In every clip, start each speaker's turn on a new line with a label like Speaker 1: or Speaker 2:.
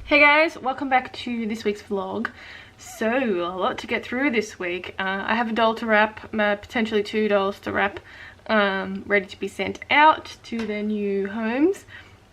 Speaker 1: Hey guys, welcome back to this week's vlog. So, a lot to get through this week. I have a doll to wrap, potentially 2 dolls to wrap, ready to be sent out to their new homes.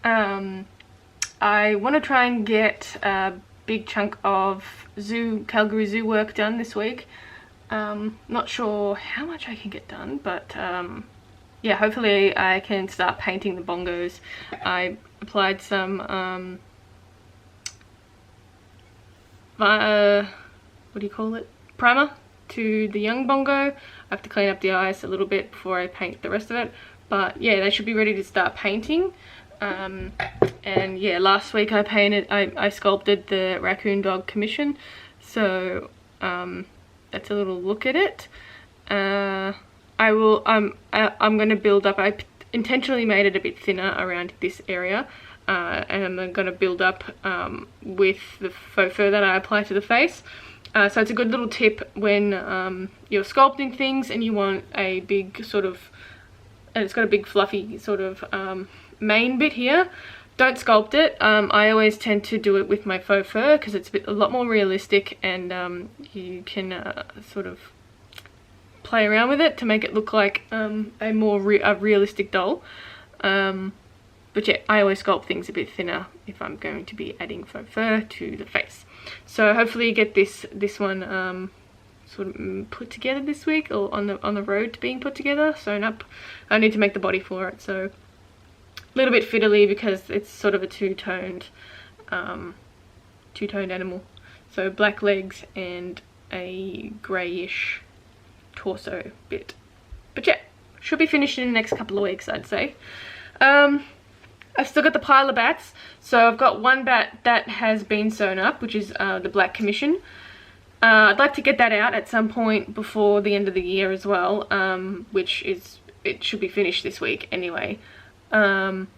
Speaker 1: I want to try and get a big chunk of Calgary Zoo work done this week. Not sure how much I can get done, but yeah, hopefully I can start painting the bongos. I applied some what do you call it, primer to the young bongo. I have to clean up the eyes a little bit before I paint the rest of it, but yeah, they should be ready to start painting. And yeah, last week I sculpted the raccoon dog commission, so that's a little look at it. I'm going to build up. I intentionally made it a bit thinner around this area, and I'm going to build up with the faux fur that I apply to the face. So it's a good little tip when you're sculpting things and you want a big sort of, and it's got a big fluffy sort of mane bit here. Don't sculpt it. I always tend to do it with my faux fur because it's a lot more realistic, and you can sort of play around with it to make it look like a more realistic doll. But yeah, I always sculpt things a bit thinner if I'm going to be adding faux fur to the face. So hopefully you get this one sort of put together this week, or on the road to being put together, sewn up. I need to make the body for it, so a little bit fiddly because it's sort of a two-toned animal. So black legs and a greyish torso bit. But yeah, should be finished in the next couple of weeks, I'd say. I've still got the pile of bats. So I've got one bat that has been sewn up, which is the black commission. I'd like to get that out at some point before the end of the year as well, it should be finished this week anyway. All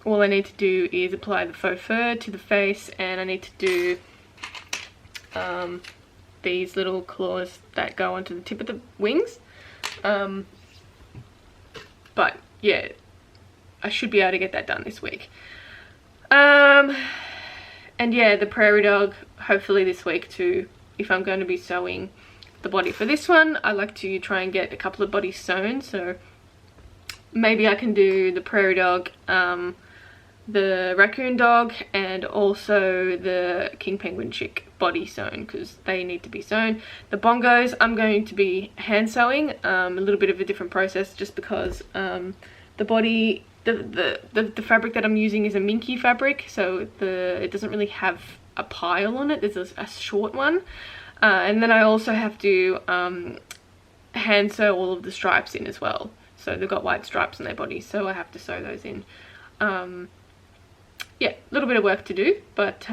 Speaker 1: I need to do is apply the faux fur to the face, and I need to do these little claws that go onto the tip of the wings. But yeah, I should be able to get that done this week. And yeah, the prairie dog, hopefully this week too, if I'm going to be sewing the body for this one. I like to try and get a couple of bodies sewn, so maybe I can do the prairie dog, the raccoon dog, and also the king penguin chick body sewn, because they need to be sewn. The bongos I'm going to be hand sewing, a little bit of a different process, just because the body, the fabric that I'm using is a minky fabric, so it doesn't really have a pile on it. There's a short one, and then I also have to hand sew all of the stripes in as well. So they've got white stripes on their bodies, so I have to sew those in. Yeah, a little bit of work to do, but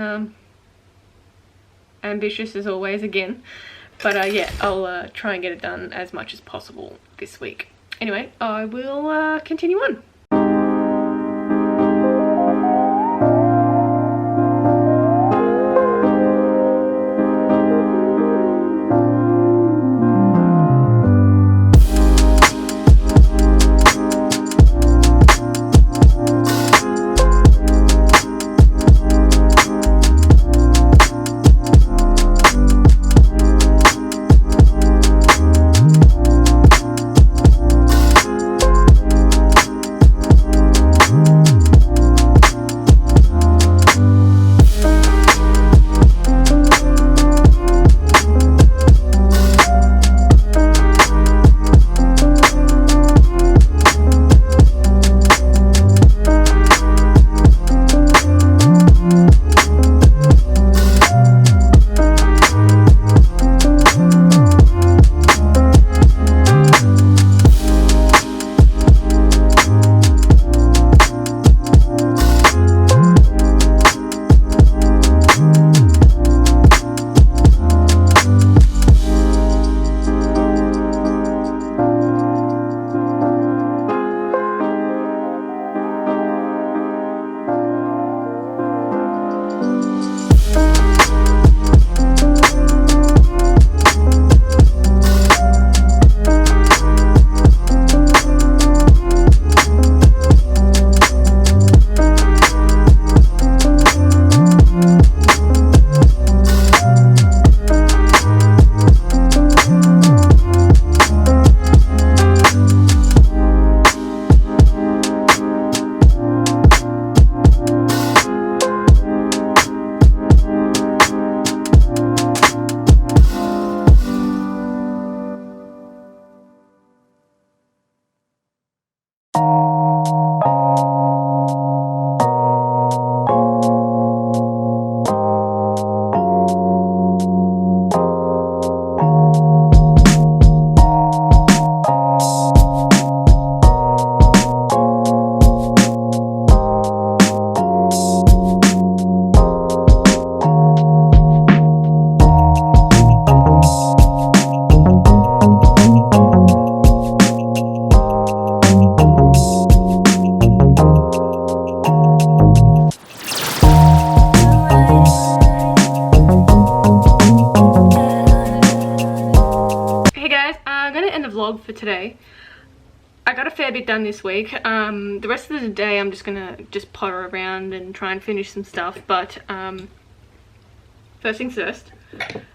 Speaker 1: ambitious as always again. But yeah, I'll try and get it done as much as possible this week. Anyway, I will continue on. fair bit done this week. The rest of the day I'm just gonna potter around and try and finish some stuff, but first things first,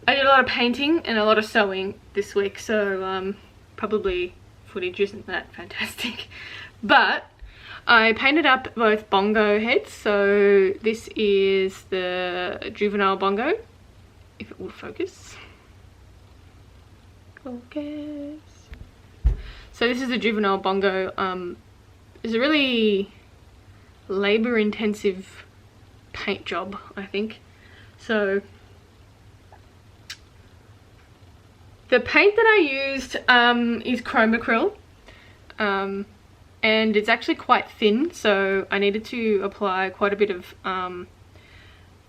Speaker 1: I did a lot of painting and a lot of sewing this week, so probably footage isn't that fantastic, but I painted up both bongo heads. So this is the juvenile bongo, if it will focus. Focus. So this is a juvenile bongo. It's a really labor intensive paint job, I think. So the paint that I used is chrome acryl, and it's actually quite thin, so I needed to apply quite a bit of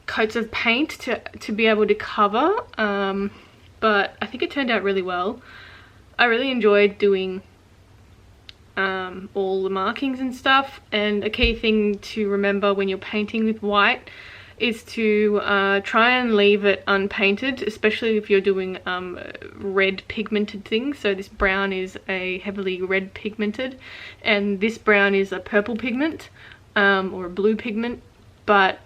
Speaker 1: coats of paint to be able to cover, but I think it turned out really well. I really enjoyed doing all the markings and stuff, and a key thing to remember when you're painting with white is to try and leave it unpainted, especially if you're doing red pigmented things. So this brown is a heavily red pigmented, and this brown is a purple pigment or a blue pigment. But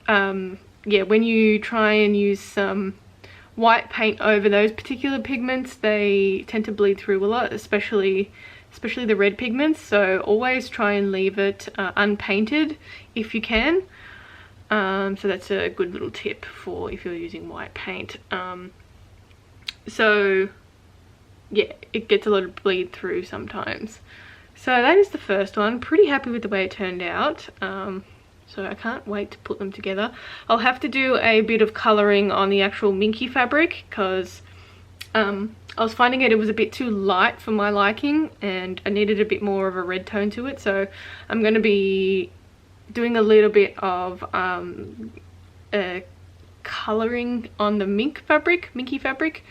Speaker 1: yeah, when you try and use some white paint over those particular pigments, they tend to bleed through a lot, especially the red pigments. So always try and leave it unpainted if you can. So that's a good little tip for if you're using white paint. So yeah, it gets a lot of bleed through sometimes. So that is the first one. Pretty happy with the way it turned out. So I can't wait to put them together. I'll have to do a bit of colouring on the actual minky fabric, because I was finding it was a bit too light for my liking, and I needed a bit more of a red tone to it. So I'm going to be doing a little bit of colouring on the minky fabric,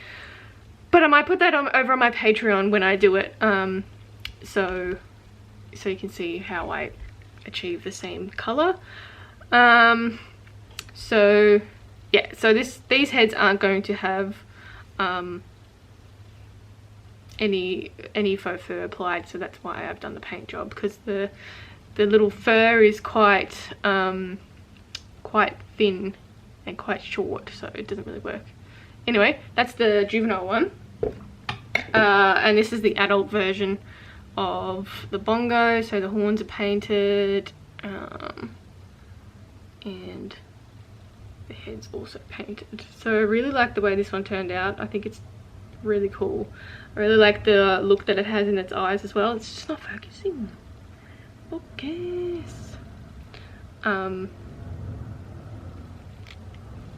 Speaker 1: but I might put that over on my Patreon when I do it, so you can see how I achieve the same colour. So yeah, so these heads aren't going to have any faux fur applied, so that's why I've done the paint job, because the little fur is quite thin and quite short, so it doesn't really work. Anyway, that's the juvenile one, and this is the adult version of the bongo. So the horns are painted, and the head's also painted. So I really like the way this one turned out. I think it's really cool. I really like the look that it has in its eyes as well. It's just not focusing. Focus. Oh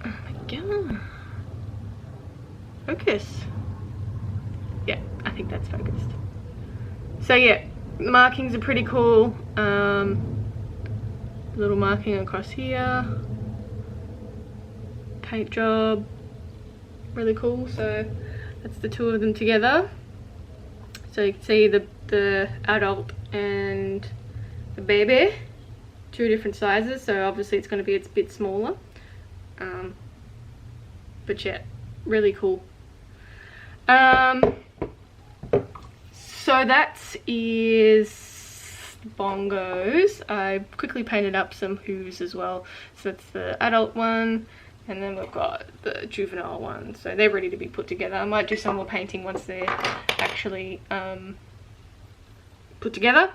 Speaker 1: my god. Focus. Yeah, I think that's focused. So yeah, the markings are pretty cool. Little marking across here. Paint job. Really cool. So that's the two of them together. So you can see the adult and the baby, two different sizes, so obviously it's going to be a bit smaller, but yeah, really cool. So that is bongos. I quickly painted up some hooves as well. So that's the adult one, and then we've got the juvenile one, so they're ready to be put together. I might do some more painting once they're actually put together.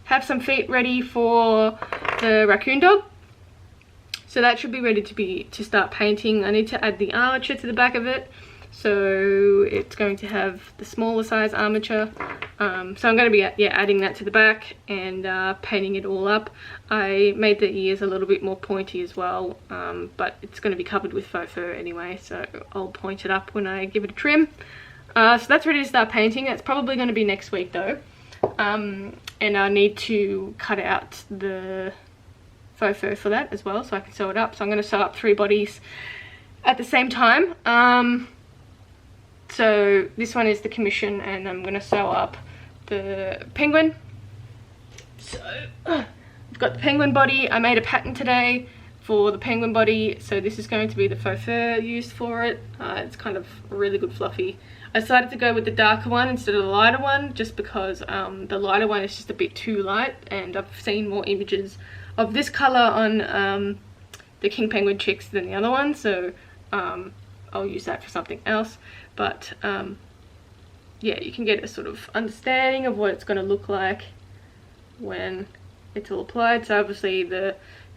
Speaker 1: Have some feet ready for the raccoon dog, so that should be ready to start painting. I need to add the armature to the back of it, so it's going to have the smaller size armature. So I'm going to be adding that to the back and painting it all up. I made the ears a little bit more pointy as well, but it's going to be covered with faux fur anyway, so I'll point it up when I give it a trim. So that's ready to start painting. That's probably going to be next week though. And I need to cut out the faux fur for that as well, so I can sew it up. So I'm going to sew up 3 bodies at the same time. So this one is the commission, and I'm going to sew up the penguin. So I've got the penguin body. I made a pattern today for the penguin body. So this is going to be the faux fur used for it. It's kind of really good fluffy. I decided to go with the darker one instead of the lighter one, just because the lighter one is just a bit too light, and I've seen more images of this colour on the king penguin chicks than the other one, so I'll use that for something else. But yeah, you can get a sort of understanding of what it's going to look like when it's all applied. So obviously the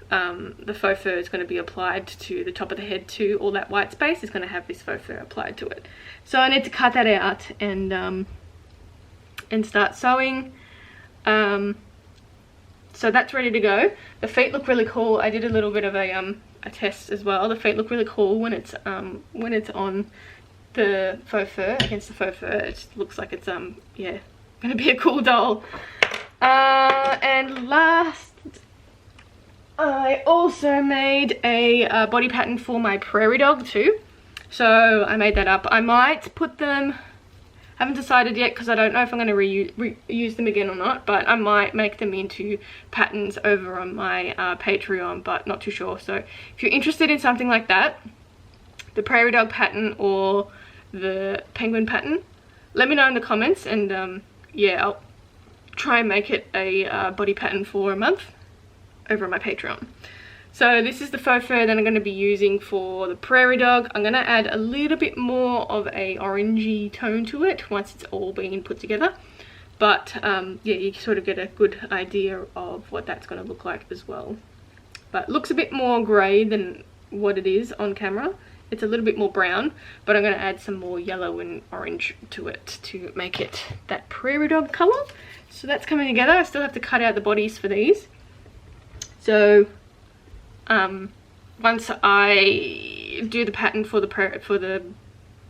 Speaker 1: faux fur is going to be applied to the top of the head too. All that white space is going to have this faux fur applied to it. So I need to cut that out and start sewing. So that's ready to go. The feet look really cool. I did a little bit of a test as well. The feet look really cool when it's on the faux fur, against the faux fur. It just looks like it's yeah, gonna be a cool doll. And last, I also made a body pattern for my prairie dog too. So I made that up. I might put them, haven't decided yet because I don't know if I'm going to reuse them again or not, but I might make them into patterns over on my Patreon, but not too sure. So if you're interested in something like that, the prairie dog pattern or the penguin pattern, let me know in the comments, and yeah, I'll try and make it a body pattern for a month over on my Patreon. So this is the faux fur that I'm going to be using for the prairie dog. I'm going to add a little bit more of a orangey tone to it once it's all been put together. But yeah, you sort of get a good idea of what that's going to look like as well. But it looks a bit more grey than what it is on camera. It's a little bit more brown, but I'm going to add some more yellow and orange to it to make it that prairie dog colour. So that's coming together. I still have to cut out the bodies for these. So once I do the pattern for the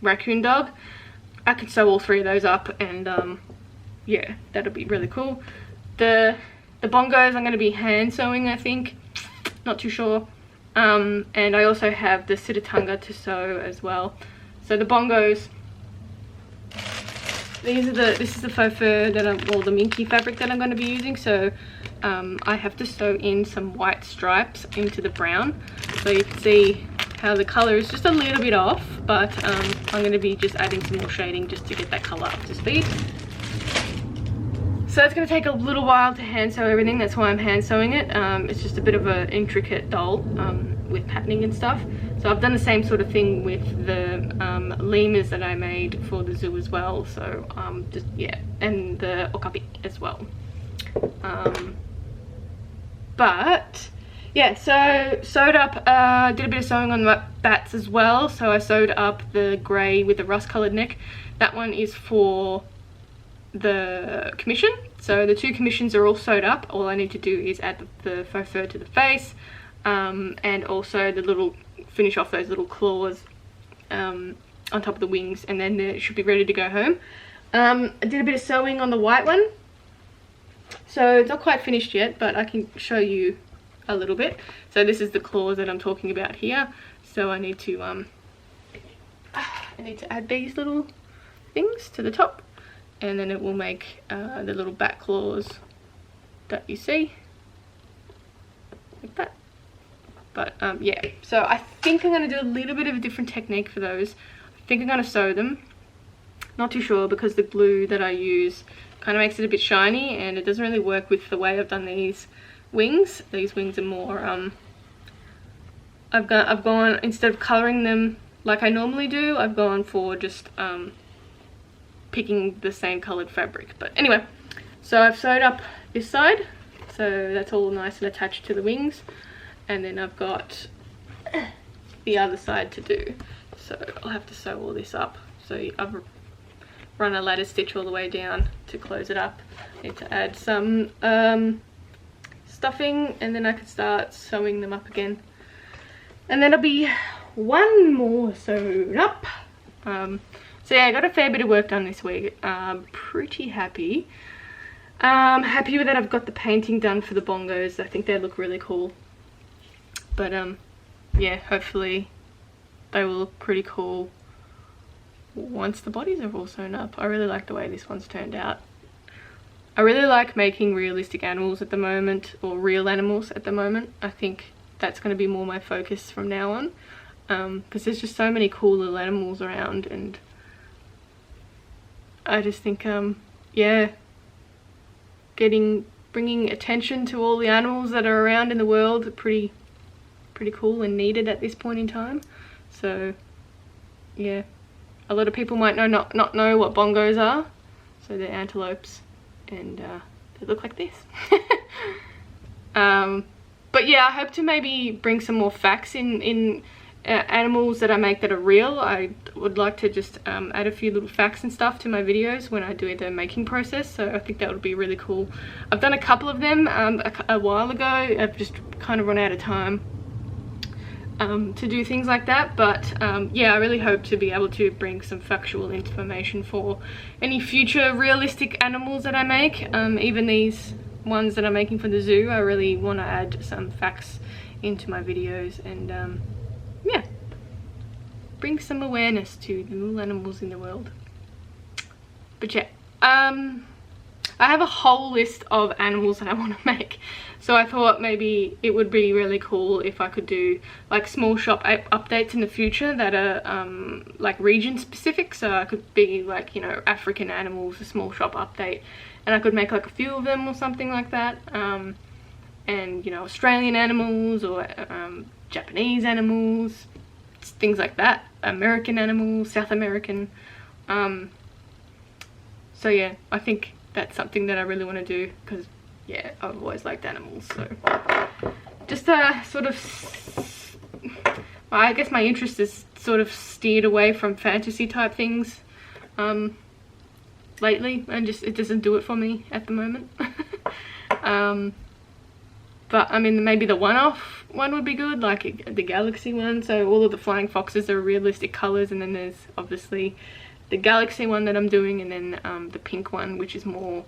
Speaker 1: raccoon dog, I could sew all three of those up, and yeah, that'll be really cool. The bongos I'm going to be hand sewing, I think, not too sure. And I also have the sitatunga to sew as well. So the bongos, this is the faux fur that the minky fabric that I'm going to be using. So I have to sew in some white stripes into the brown, so you can see how the colour is just a little bit off, but I'm going to be just adding some more shading just to get that colour up to speed. So it's going to take a little while to hand sew everything. That's why I'm hand sewing it. It's just a bit of an intricate doll with patterning and stuff. So I've done the same sort of thing with the lemurs that I made for the zoo as well. So just, yeah, and the okapi as well. But yeah, so sewed up, did a bit of sewing on my bats as well. So I sewed up the grey with the rust coloured neck. That one is for the commission. So the two commissions are all sewed up. All I need to do is add the faux fur to the face, and also the little, finish off those little claws on top of the wings, and then it should be ready to go home. I did a bit of sewing on the white one. So it's not quite finished yet, but I can show you a little bit. So this is the claws that I'm talking about here. So I need to add these little things to the top, and then it will make the little back claws that you see, like that. But yeah, so I think I'm going to do a little bit of a different technique for those. I think I'm going to sew them. Not too sure, because the glue that I use kind of makes it a bit shiny, and it doesn't really work with the way I've done these wings. These wings are more I've gone, instead of colouring them like I normally do, I've gone for just picking the same coloured fabric. But anyway, so I've sewed up this side, so that's all nice and attached to the wings, and then I've got the other side to do. So I'll have to sew all this up. So I've run a ladder stitch all the way down to close it up. I need to add some stuffing, and then I can start sewing them up again, and then it'll be one more sewn up. So yeah, I got a fair bit of work done this week. Pretty happy. Happy with that. I've got the painting done for the bongos. I think they look really cool. But yeah, hopefully they will look pretty cool once the bodies are all sewn up. I really like the way this one's turned out. I really like making realistic animals at the moment, or real animals at the moment. I think that's going to be more my focus from now on, because there's just so many cool little animals around, and I just think yeah, bringing attention to all the animals that are around in the world are pretty cool and needed at this point in time. So yeah, a lot of people might not know what bongos are. So they're antelopes, and they look like this. But yeah, I hope to maybe bring some more facts in animals that I make that are real. I would like to just add a few little facts and stuff to my videos when I do the making process, so I think that would be really cool. I've done a couple of them a while ago. I've just kind of run out of time to do things like that, but yeah, I really hope to be able to bring some factual information for any future realistic animals that I make. Even these ones that I'm making for the zoo, I really want to add some facts into my videos, and yeah, bring some awareness to the little animals in the world. But yeah, I have a whole list of animals that I want to make, so I thought maybe it would be really cool if I could do like small shop updates in the future that are like region specific. So I could be like, you know, African animals, a small shop update, and I could make like a few of them or something like that, and you know, Australian animals or Japanese animals, things like that, American animals, South American. So yeah, I think that's something that I really want to do, because yeah, I've always liked animals. So just sort of, well, I guess my interest is sort of steered away from fantasy type things lately, and just it doesn't do it for me at the moment. But I mean, maybe the one-off one would be good, like the galaxy one. So all of the flying foxes are realistic colors, and then there's obviously the galaxy one that I'm doing, and then the pink one, which is more,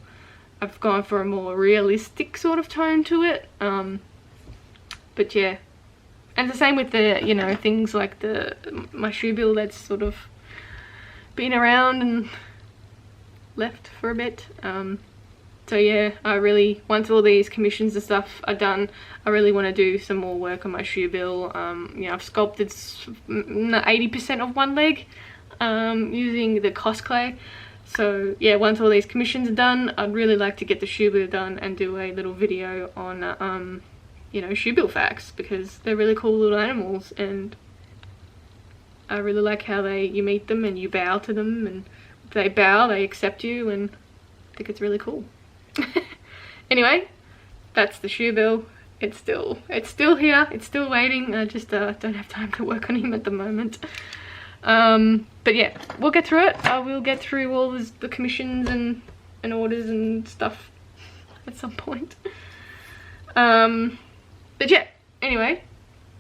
Speaker 1: I've gone for a more realistic sort of tone to it. But yeah, and the same with the, you know, things like my shoe bill that's sort of been around and left for a bit. So yeah, I really, once all these commissions and stuff are done, I really want to do some more work on my shoe bill. You know, I've sculpted 80% of one leg using the Cos clay. So yeah, once all these commissions are done, I'd really like to get the shoe bill done and do a little video on you know, shoe bill facts, because they're really cool little animals, and I really like how you meet them and you bow to them, and if they bow, they accept you, and I think it's really cool. Anyway, that's the shoe bill. It's still here, it's still waiting. I just don't have time to work on him at the moment. But yeah, we'll get through it. I will get through all the commissions and orders and stuff at some point. But yeah, anyway,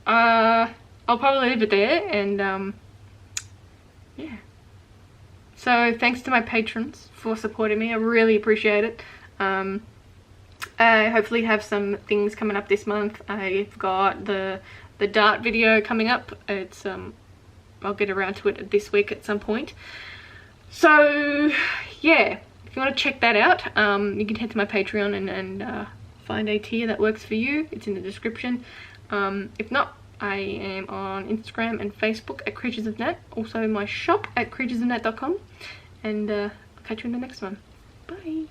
Speaker 1: I'll probably leave it there, and yeah. So thanks to my patrons for supporting me. I really appreciate it. I hopefully have some things coming up this month. I've got the dart video coming up. It's I'll get around to it this week at some point. So yeah, if you want to check that out, you can head to my Patreon and find a tier that works for you. It's in the description. If not, I am on Instagram and Facebook at Creatures of Nat. Also my shop at creaturesofnat.com. And I'll catch you in the next one. Bye.